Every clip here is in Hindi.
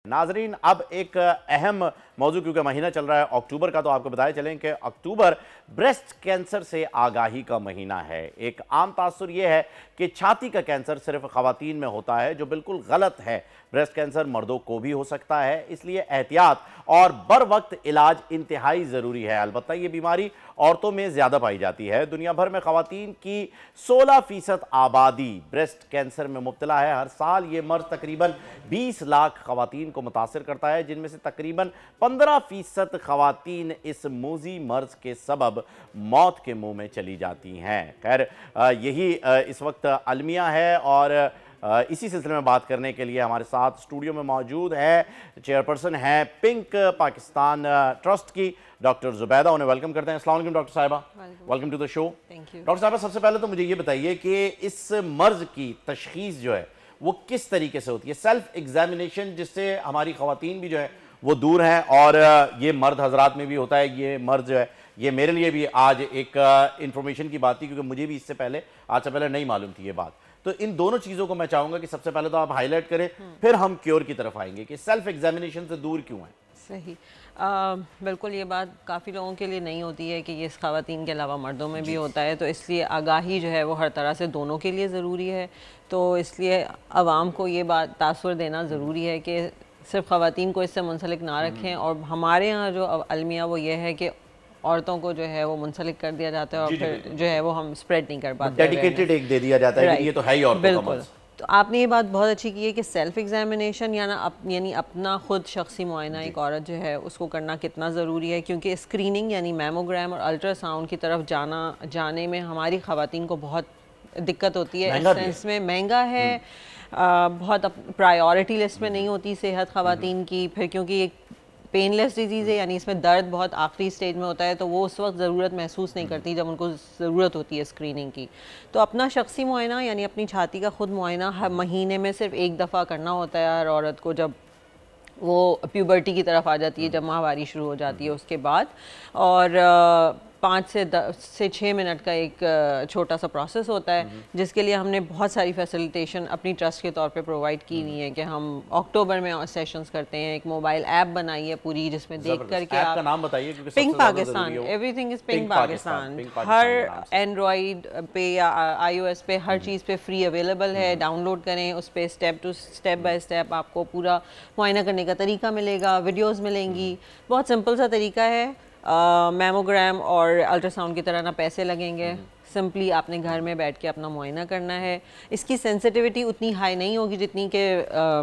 नाजरीन, अब एक अहम मौजू, क्योंकि महीना चल रहा है अक्टूबर का, तो आपको बताया चलें कि अक्टूबर ब्रेस्ट कैंसर से आगाही का महीना है। एक आम तासुर यह है कि छाती का कैंसर सिर्फ खवातीन में होता है, जो बिल्कुल गलत है। ब्रेस्ट कैंसर मर्दों को भी हो सकता है, इसलिए एहतियात और बर वक्त इलाज इंतहाई ज़रूरी है। अलबत्ता ये बीमारी औरतों में ज़्यादा पाई जाती है। दुनिया भर में खवातीन की 16% आबादी ब्रेस्ट कैंसर में मुब्तला है। हर साल ये मर्ज तकरीबन 20 लाख खवातीन को मुतासिर करता है, जिनमें से तकरीबन 15% खवातीन इस मूजी मर्ज के सबब मौत के मुंह में चली जाती हैं। खैर, यही इस वक्त अलमिया है और इसी सिलसिले में बात करने के लिए हमारे साथ स्टूडियो में मौजूद है, चेयरपर्सन हैं पिंक पाकिस्तान ट्रस्ट की, डॉक्टर जुबैदा। उन्हें वेलकम करते हैं। अस्सलाम वालेकुम डॉक्टर साहिबा, welcome to the show. Doctor साहिबा, सबसे पहले तो मुझे ये बताइए कि इस मर्ज की तशखीस जो है वो किस तरीके से होती है? सेल्फ एग्जामिनेशन, जिससे हमारी खवातीन भी जो है वो दूर हैं, और ये मर्द हजरात में भी होता है। ये मर्ज जो है ये मेरे लिए भी आज एक इंफॉर्मेशन की बात थी, क्योंकि मुझे भी इससे पहले आज से पहले नहीं मालूम थी ये बात। तो इन दोनों चीज़ों को मैं चाहूँगा कि सबसे पहले तो आप हाईलाइट करें, फिर हम क्योर की तरफ आएंगे कि सेल्फ एग्जामिनेशन से दूर क्यों है। सही, बिल्कुल ये बात काफ़ी लोगों के लिए नहीं होती है कि ये ख़वातीन के अलावा मर्दों में भी होता है, तो इसलिए आगाही जो है वो हर तरह से दोनों के लिए ज़रूरी है। तो इसलिए आवाम को ये बात तासुर देना ज़रूरी है कि सिर्फ ख़वातीन को इससे मुंसलिक ना रखें। और हमारे यहाँ जो अलमिया वो ये है कि औरतों को जो है वो मुंसलिक कर दिया जाता है और फिर जो है वो हम स्प्रेड नहीं कर पाते। डेडिकेटेड एक दे दिया जाता है कि ये तो है ही औरतों का मर्ज। तो आपने ये बात बहुत अच्छी की है कि सेल्फ एग्जामिनेशन यानी अपना खुद शख्सी मुआयना एक औरत जो है उसको करना कितना ज़रूरी है, क्योंकि स्क्रीनिंग यानी मैमोग्राम और अल्ट्रासाउंड की तरफ जाने में हमारी ख़वातीन को बहुत दिक्कत होती है। इस सेंस में महंगा है, बहुत प्रायोरिटी लिस्ट में नहीं होती सेहत ख़वातीन की। फिर क्योंकि एक पेनलेस डिजीज़ है, यानी इसमें दर्द बहुत आखिरी स्टेज में होता है, तो वो उस वक्त ज़रूरत महसूस नहीं करती जब उनको ज़रूरत होती है स्क्रीनिंग की। तो अपना शख्सी मुआयना यानी अपनी छाती का खुद मुआयना हर महीने में सिर्फ एक दफ़ा करना होता है हर औरत को, जब वो प्यूबर्टी की तरफ आ जाती है, जब माहवारी शुरू हो जाती है उसके बाद। और 5 से 6 मिनट का एक छोटा सा प्रोसेस होता है, जिसके लिए हमने बहुत सारी फैसिलिटेशन अपनी ट्रस्ट के तौर पे प्रोवाइड की हुई है कि हम अक्टूबर में सेशंस करते हैं। एक मोबाइल ऐप बनाई है पूरी, जिसमें देख करके आप का नाम बताइए, pink Pakistan, everything is pink Pakistan. Her Android पे या iOS पे हर चीज़ पे फ्री अवेलेबल है। डाउनलोड करें, उस पर स्टेप बाय स्टेप आपको पूरा मुआयना करने का तरीका मिलेगा, वीडियोज़ मिलेंगी। बहुत सिंपल सा तरीका है। मैमोग्राम और अल्ट्रासाउंड की तरह ना पैसे लगेंगे, सिंपली आपने घर में बैठ के अपना मुआयना करना है। इसकी सेंसिटिविटी उतनी हाई नहीं होगी जितनी कि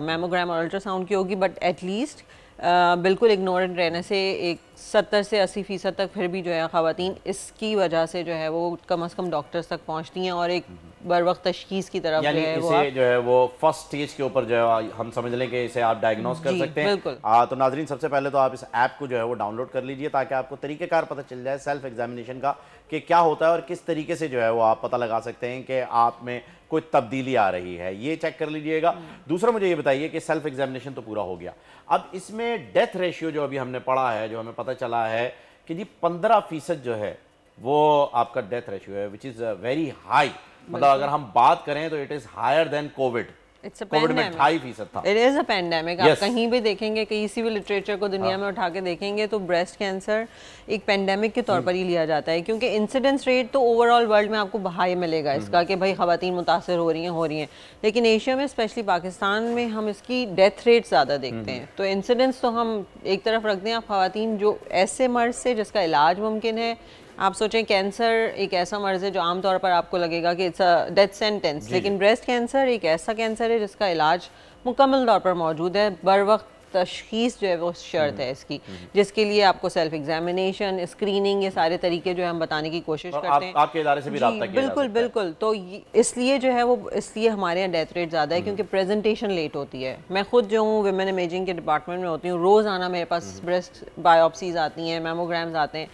मैमोग्राम और अल्ट्रासाउंड की होगी, बट एटलीस्ट बिल्कुल इग्नोरेंट रहने से एक 70 से 80% तक फिर भी जो है ख़वातीन इसकी वजह से जो है वो कम से कम डॉक्टर्स तक पहुंचती हैं और एक बर वक्त तशखीस की तरफ यानी इसे जो है वो फर्स्ट स्टेज के ऊपर जो है हम समझ लें कि इसे आप डायग्नोस कर सकते हैं। तो नाजरीन, सबसे पहले तो आप इस ऐप को जो है वो डाउनलोड कर लीजिए, ताकि आपको तरीक़ेकार पता चल जाए सेल्फ एग्जामिनेशन का कि क्या होता है और किस तरीके से जो है वो आप पता लगा सकते हैं कि आप में कोई तब्दीली आ रही है। ये चेक कर लीजिएगा। दूसरा, मुझे ये बताइए कि सेल्फ एग्जामिनेशन तो पूरा हो गया, अब इसमें डेथ रेशियो जो अभी हमने पढ़ा है, जो हमें पता चला है कि जी 15% जो है वो आपका डेथ रेशियो है, विच इज़ वेरी हाई। मतलब अगर हम बात करें तो it is higher than covid. Covid में 2.5% था। It is a pandemic. आप कहीं भी देखेंगे, किसी भी लिटरेचर को दुनिया में उठा के देखेंगे तो ब्रेस्ट कैंसर एक पेंडेमिक के तौर पर ही लिया जाता है, क्योंकि इंसिडेंस रेट तो ओवरऑल वर्ल्ड में आपको हाई मिलेगा इसका कि भाई ख़वातीन मुतासर हो रही हैं, लेकिन एशिया में स्पेशली पाकिस्तान में हम इसकी डेथ रेट ज़्यादा देखते हैं। तो इंसिडेंस तो हम एक तरफ रख दें, आप ख़वातीन जो ऐसे मर्ज से जिसका इलाज मुमकिन है, आप सोचें कैंसर एक ऐसा मर्ज है जो आमतौर पर आपको लगेगा कि इट्स अ डेथ सेंटेंस, लेकिन ब्रेस्ट कैंसर एक ऐसा कैंसर है जिसका इलाज मुकम्मल तौर पर मौजूद है। बर वक्त तशखीस जो है वो शर्त है इसकी, जिसके लिए आपको सेल्फ एग्जामिनेशन, स्क्रीनिंग, ये सारे तरीके जो है हम बताने की कोशिश करते हैं। आपके इदारे से भी राब्ता किया बिल्कुल बिल्कुल। तो इसलिए जो है वो इसलिए हमारे यहाँ डेथ रेट ज़्यादा है, क्योंकि प्रेजेंटेशन लेट होती है। मैं खुद जो हूँ विमेन इमेजिंग के डिपार्टमेंट में होती हूँ, रोज़ाना मेरे पास ब्रेस्ट बायोप्सीज आती हैं, मैमोग्राम्स आते हैं,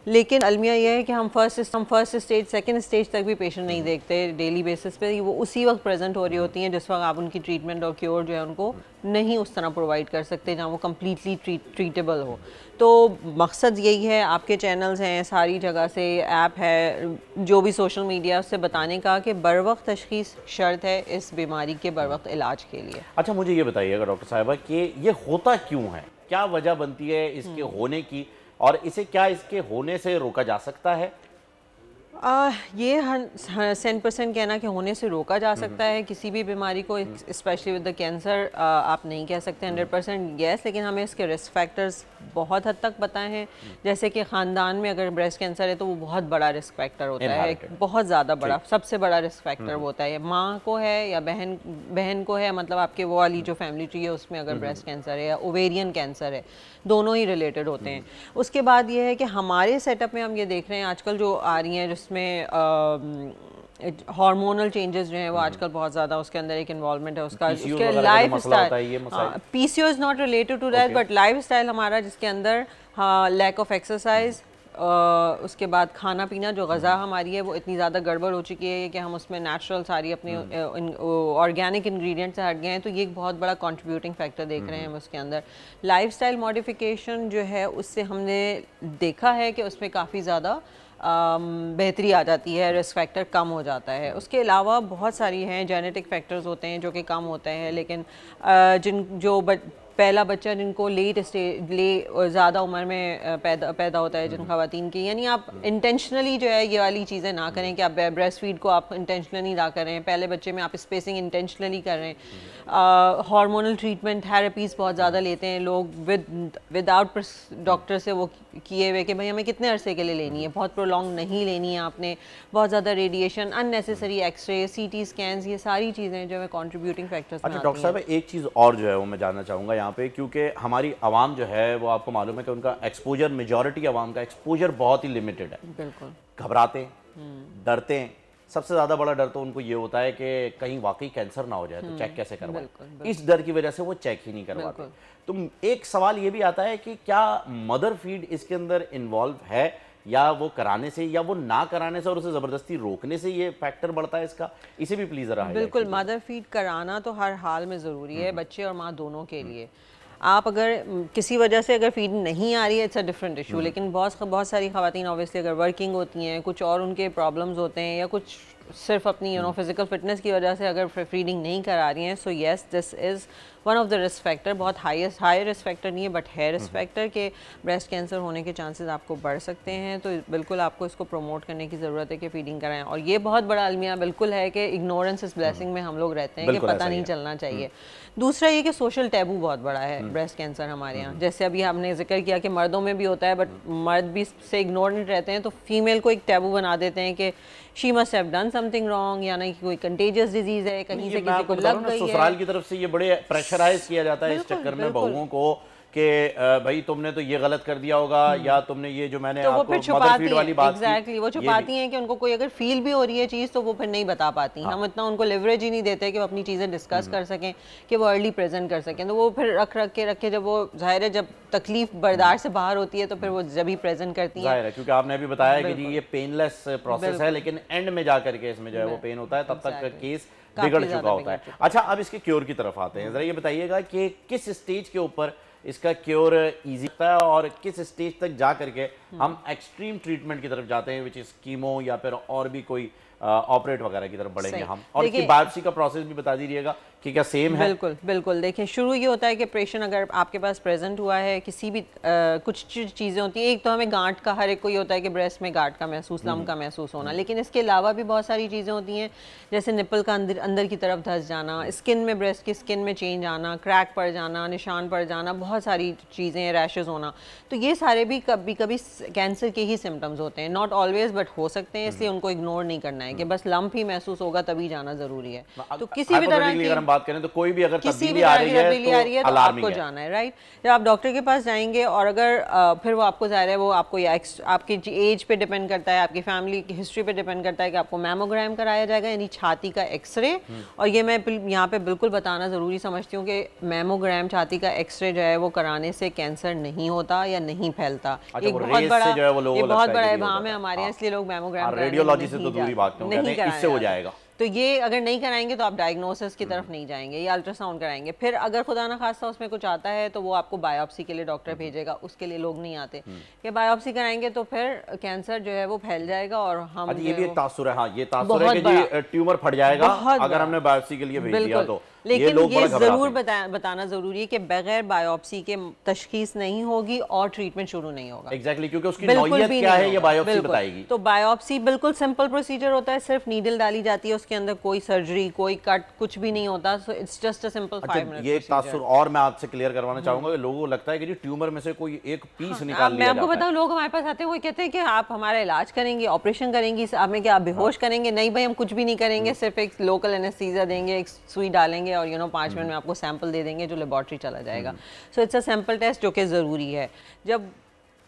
लेकिन अलमिया ये है कि हम फर्स्ट स्टेज सेकंड स्टेज तक भी पेशेंट नहीं देखते डेली बेसिस पे, वो उसी वक्त प्रेजेंट हो रही होती हैं जिस वक्त आप उनकी ट्रीटमेंट और क्योर जो है उनको नहीं उस तरह प्रोवाइड कर सकते जहाँ वो कम्प्लीटली ट्रीटेबल हो। तो मकसद यही है, आपके चैनल्स हैं सारी जगह से, ऐप है, जो भी सोशल मीडिया, उससे बताने का कि बर वक्त तशख़ीस शर्त है इस बीमारी के बर वक्त इलाज के लिए। अच्छा, मुझे ये बताइएगा डॉक्टर साहिबा कि ये होता क्यों है, क्या वजह बनती है इसके होने की, और इसे क्या इसके होने से रोका जा सकता है? ये 100% कहना कि होने से रोका जा सकता है किसी भी बीमारी को, स्पेशली विद द कैंसर आप नहीं कह सकते 100% यस, लेकिन हमें इसके रिस्क फैक्टर्स बहुत हद तक पता हैं। जैसे कि ख़ानदान में अगर ब्रेस्ट कैंसर है तो वो बहुत बड़ा रिस्क फैक्टर होता है, बहुत ज़्यादा बड़ा, सबसे बड़ा रिस्क फैक्टर होता है। माँ को है या बहन को है, मतलब आपके वो वाली जो फैमिली ट्री है उसमें अगर ब्रेस्ट कैंसर है या ओवेरियन कैंसर है, दोनों ही रिलेटेड होते हैं। उसके बाद ये है कि हमारे सेटअप में हम ये देख रहे हैं आजकल जो आ रही हैं जिसमें हार्मोनल चेंजेस जो हैं वो आजकल बहुत ज़्यादा उसके अंदर एक इन्वॉल्वमेंट है उसका, उसके life style, PCO is not related to that but life style हमारा जिसके अंदर लैक ऑफ एक्सरसाइज, उसके बाद खाना पीना, जो ग़ज़ा हमारी है वो इतनी ज़्यादा गड़बड़ हो चुकी है कि हम उसमें नेचुरल सारी अपनी ऑर्गेनिक इंग्रेडिएंट से हट गए हैं, तो ये एक बहुत बड़ा कंट्रीब्यूटिंग फैक्टर देख रहे हैं हम उसके अंदर। लाइफस्टाइल मॉडिफिकेशन जो है उससे हमने देखा है कि उसमें काफ़ी ज़्यादा बेहतरी आ जाती है, रिस्क फैक्टर कम हो जाता है। उसके अलावा बहुत सारी हैं जेनेटिक फैक्टर्स होते हैं जो कि कम होते हैं, लेकिन पहला बच्चा जिनको ज़्यादा उम्र में पैदा होता है जिन ख़वातीन की, यानी आप इंटेंशनली जो है ये वाली चीज़ें ना करें कि आप ब्रेस्ट फीड को आप इंटेंशनली ना करें, पहले बच्चे में आप स्पेसिंग इंटेंशनली कर रहे हैं। हार्मोनल ट्रीटमेंट थेरेपीज़ बहुत ज़्यादा लेते हैं लोग विदाउट डॉक्टर से वो किए हुए कि भाई हमें कितने अरसे के लिए लेनी है, बहुत प्रोलॉन्ग नहीं लेनी है आपने, बहुत ज़्यादा radiation, unnecessary x-ray, CT scans, ये सारी चीज़ें जो है कंट्रीब्यूटिंग फैक्टर्स। अच्छा डॉक्टर साहब, एक चीज़ और जो है वो मैं जानना चाहूँगा यहाँ पे, क्योंकि हमारी आवाम जो है वो आपको मालूम है कि उनका एक्सपोजर, मेजॉरिटी आवाम का एक्सपोजर बहुत ही लिमिटेड है। बिल्कुल घबराते हैं, डरते हैं, सबसे ज़्यादा बड़ा डर तो उनको ये होता है कि कहीं वाकई कैंसर ना हो जाए तो चेक कैसे करवाएं, इस डर की वजह से वो चेक ही नहीं करवाते। तो एक सवाल ये भी आता है कि क्या मदर फीड इसके अंदर इन्वॉल्व है, या वो कराने से या वो ना कराने से और उसे ज़बरदस्ती रोकने से ये फैक्टर बढ़ता है इसका, इसे भी प्लीज़ रहा है। बिल्कुल, मदर फीड कराना तो हर हाल में ज़रूरी है, बच्चे और माँ दोनों के लिए। आप अगर किसी वजह से अगर फीड नहीं आ रही है, इट्स अ डिफरेंट इशू, लेकिन बहुत सारी ख़वातीन ऑब्वियसली अगर वर्किंग होती हैं, कुछ और उनके प्रॉब्लम्स होते हैं, या कुछ सिर्फ अपनी फिजिकल फिटनेस की वजह से अगर फीडिंग नहीं करा रही हैं, so yes this is one of the risk factor. बहुत हाई रिस्क फैक्टर नहीं है बट है रिस्क फैक्टर के ब्रेस्ट कैंसर होने के चांसेस आपको बढ़ सकते हैं। तो बिल्कुल आपको इसको प्रमोट करने की ज़रूरत है कि फीडिंग कराएं। और ये बहुत बड़ा अलमिया बिल्कुल है कि इग्नोरेंस इस ब्लेसिंग में हम लोग रहते हैं कि पता नहीं चलना चाहिए। दूसरा ये कि सोशल टैबू बहुत बड़ा है ब्रेस्ट कैंसर हमारे यहाँ, जैसे अभी हमने जिक्र किया कि मर्दों में भी होता है बट मर्द भी से इग्नोरेंट रहते हैं, तो फीमेल को एक टैबू बना देते हैं कि she must have done something wrong, यानी कि कोई कंटेजियस डिजीज है, कहीं से किसी को लग गई है। ससुराल की तरफ से ये बड़े प्रेशराइज किया जाता है इस चक्कर में बहुओं को कि भाई तुमने तो ये गलत कर दिया होगा, या तुमने ये जो मैंने तो आपको मदर फीड वाली बात एग्जैक्टली वो छुपाती हैं कि उनको कोई अगर फील भी हो रही है चीज़ तो वो फिर नहीं बता पाती। हम इतना उनको लिवरेज ही नहीं देते कि वो अपनी चीज़ें डिस्कस कर सकें, कि वो अर्ली प्रेजेंट कर सकें। तो वो फिर रख के जब वो जाहिर है जब तकलीफ बर्दाश्त से बाहर होती है तो फिर वो जब ही प्रेजेंट करती हैं। क्योंकि आपने अभी बताया कि जी ये पेनलेस प्रोसेस है, लेकिन एंड में जा करके इसमें जो है वो पेन होता है, तब तक केस बिगड़ चुका होता है। अच्छा, अब इसके क्योर की तरफ आते हैं। जरा ये बताइएगा कि किस स्टेज के ऊपर इसका क्योर इजी होता है और किस स्टेज तक जा करके हम एक्सट्रीम ट्रीटमेंट की तरफ जाते हैं, विच इज कीमो या फिर और भी कोई ऑपरेट वगैरह की तरफ बढ़ेंगे हम। और इसकी बायोप्सी का प्रोसेस भी बता दीजिएगा कि क्या सेम है? बिल्कुल देखिए, शुरू ये होता है कि ऑपरेशन अगर आपके पास प्रेजेंट हुआ है, किसी भी कुछ चीज़ें होती हैं। एक तो हमें गांठ का, हर एक को ये होता है कि ब्रेस्ट में गांठ का महसूस, लम्ब का महसूस होना, लेकिन इसके अलावा भी बहुत सारी चीज़ें होती हैं, जैसे निपल का अंदर की तरफ धंस जाना, स्किन में, ब्रेस्ट की स्किन में चेंज आना, क्रैक पड़ जाना, निशान पड़ जाना, बहुत सारी चीज़ें, रैशेज़ होना। तो ये सारे भी कभी कभी कैंसर के ही सिम्टम्स होते हैं, नॉट ऑलवेज बट हो सकते हैं, इसलिए उनको इग्नोर नहीं करना है। कि बस लंप ही महसूस होगा तभी जाना जरूरी है। तो किसी भी तरह की अगर हम बात करें तो कोई भी अगर किसी भी तब्दीली आ तरह की तब्दीली आ रही है तो आपको है। जाना है, राइट। जब आप डॉक्टर के पास जाएंगे और अगर फिर वो आपको ज़ाहिर है वो आपको आपकी एज पे डिपेंड करता है, आपकी फैमिली की हिस्ट्री पे डिपेंड करता है कि आपको मैमोग्राम कराया जाएगा यानी छाती का एक्सरे। और ये मैं यहाँ पे बिल्कुल बताना ज़रूरी समझती हूँ कि मैमोग्राम छाती का एक्सरे जो है वो कराने से कैंसर नहीं होता या नहीं फैलता। अच्छा, एक बहुत बड़ा इबाम है हमारे यहाँ, इसलिए लोग मैमोग्राम रेडियोलॉजी से तो दूर ही बात नहीं, इससे हो जाएगा। तो ये अगर नहीं कराएंगे तो आप डायग्नोसिस की तरफ नहीं जाएंगे, या अल्ट्रासाउंड कराएंगे। फिर अगर खुदा ना खास्ता उसमें कुछ आता है तो वो आपको बायोप्सी के लिए डॉक्टर भेजेगा, उसके लिए लोग नहीं आते कि बायोप्सी कराएंगे तो फिर कैंसर जो है वो फैल जाएगा और हम ये भी एक तासुर है। हाँ, ये तासुर है कि जी ट्यूमर फट जाएगा अगर हमने बायोप्सी के लिए भेज दिया तो। लेकिन ये जरूर बताना जरूरी है कि बगैर बायोप्सी के तशखीस नहीं होगी और ट्रीटमेंट शुरू नहीं होगा। एग्जैक्टली, क्योंकि उसकी नौइयत क्या है ये बायोप्सी बताएगी। तो बायोप्सी बिल्कुल सिंपल प्रोसीजर होता है, सिर्फ नीडल डाली जाती है, उसके अंदर कोई सर्जरी कोई कट कुछ भी नहीं होता। So it's just a simple 5 minute. ये तासुर और मैं आपसे क्लियर करवाना चाहूंगा कि लोगों को लगता है कि जी ट्यूमर में से कोई एक पीस निकाल लिया जाता है। मैं आपको बताऊं, लोग हमारे पास आते हैं वो कहते हैं कि आप हमारा इलाज करेंगे, ऑपरेशन करेंगे, हमें क्या बेहोश करेंगे? नहीं भाई, हम कुछ भी नहीं करेंगे, सिर्फ एक लोकल एनेस्थीसिया देंगे, एक सुई डालेंगे और 5 मिनट आपको सैंपल दे देंगे जो लेबोरेटरी चला जाएगा। So it's a sample test जो कि ज़रूरी है। जब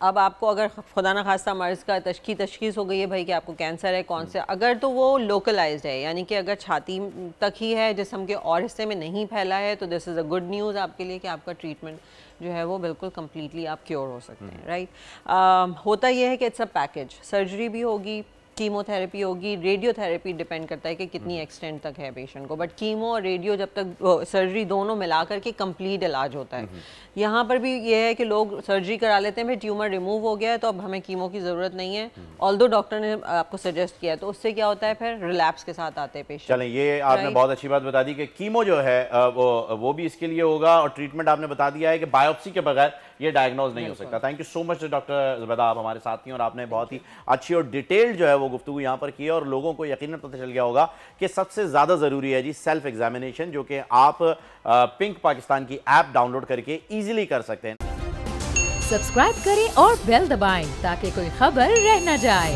अब आपको अगर खुदा ना खास्ता मर्ज़ का तशखीस हो गई है भाई कि आपको कैंसर है कौन से, अगर तो वो लोकलाइज्ड है यानी कि अगर छाती तक ही है, जिस्म के और हिस्से में नहीं फैला है, तो this is a good news आपके लिए कि आपका ट्रीटमेंट जो है वो बिल्कुल कम्प्लीटली आप क्योर हो सकते हैं, राइट। होता यह है कि इट्स अ पैकेज, सर्जरी भी होगी, कीमोथेरेपी होगी, रेडियोथेरेपी डिपेंड करता है कि कितनी एक्सटेंट तक है पेशेंट को, बट कीमो और रेडियो जब तक सर्जरी दोनों मिलाकर के कंप्लीट इलाज होता है। यहाँ पर भी ये है कि लोग सर्जरी करा लेते हैं, फिर ट्यूमर रिमूव हो गया है तो अब हमें कीमो की ज़रूरत नहीं है, ऑल्दो डॉक्टर ने आपको सजेस्ट किया है, तो उससे क्या होता है फिर रिलैप्स के साथ आते हैं पेशेंट। चलें, ये आपने बहुत अच्छी बात बता दी कि कीमो जो है वो भी इसके लिए होगा और ट्रीटमेंट आपने बता दिया है कि बायोप्सी के बगैर ये डायग्नोज नहीं हो सकता। Thank you so much doctor Zubaida, आप हमारे साथ थी और आपने बहुत ही अच्छी और डिटेल्ड जो है वो गुफ्तगू यहाँ पर की है और लोगों को यकीनन पता चल गया होगा कि सबसे ज़्यादा ज़रूरी है जी सेल्फ एग्जामिनेशन, जो कि आप पिंक पाकिस्तान की ऐप डाउनलोड करके ईजिली कर सकते हैं। सब्सक्राइब करें और बेल दबाएं ताकि कोई खबर रह न जाए।